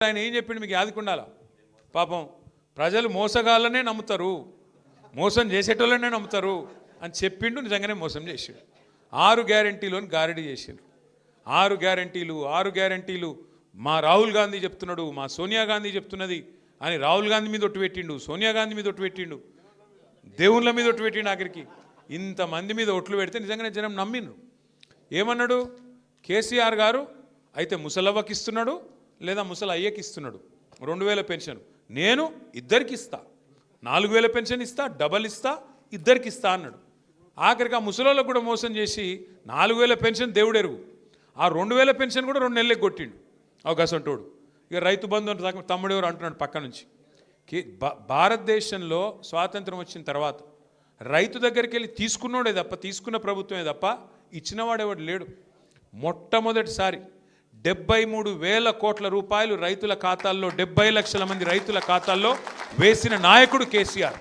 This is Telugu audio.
ఆయన ఏం చెప్పిండు మీకు యాదకుండాల పాపం ప్రజలు మోసగాళ్ళనే నమ్ముతారు, మోసం చేసేటోళ్ళనే నమ్ముతారు అని చెప్పిండు. నిజంగానే మోసం చేసిండు. 6 గ్యారెంటీలను గారడీ చేసిండు. 6 గ్యారెంటీలు మా రాహుల్ గాంధీ చెప్తున్నాడు, మా సోనియా గాంధీ చెప్తున్నది అని రాహుల్ గాంధీ మీద ఒట్టు పెట్టిండు, సోనియా గాంధీ మీద ఒట్టు పెట్టిండు, దేవుళ్ళ మీద ఒట్టు పెట్టిండు. ఆఖరికి ఇంతమంది మీద ఒట్లు పెడితే నిజంగానే జనం నమ్మిండ్రు. ఏమన్నాడు కేసీఆర్ గారు? అయితే ముసలవ్వకి ఇస్తున్నాడు లేదా ముసలి అయ్యకి ఇస్తున్నాడు 2000 పెన్షన్. నేను ఇద్దరికి ఇస్తా, 4000 పెన్షన్ ఇస్తా, డబల్ ఇస్తా, ఇద్దరికి ఇస్తా అన్నాడు. ఆఖరికి ఆ ముసలోళ్ళకు కూడా మోసం చేసి 4000 పెన్షన్ దేవుడెరుగు, ఆ 2000 పెన్షన్ కూడా 2 నెలలకు కొట్టిండు అవకాశంటోడు. ఇక రైతు బంధు అంటే తమ్ముడు ఎవరు అంటున్నాడు పక్క నుంచి. భారతదేశంలో స్వాతంత్రం వచ్చిన తర్వాత రైతు దగ్గరికి వెళ్ళి తీసుకున్నోడే తప్ప, తీసుకున్న ప్రభుత్వమే తప్ప ఇచ్చినవాడేవాడు లేడు. మొట్టమొదటిసారి 73,000 కోట్ల రూపాయలు రైతుల ఖాతాల్లో, 70 లక్షల మంది రైతుల ఖాతాల్లో వేసిన నాయకుడు కేసీఆర్.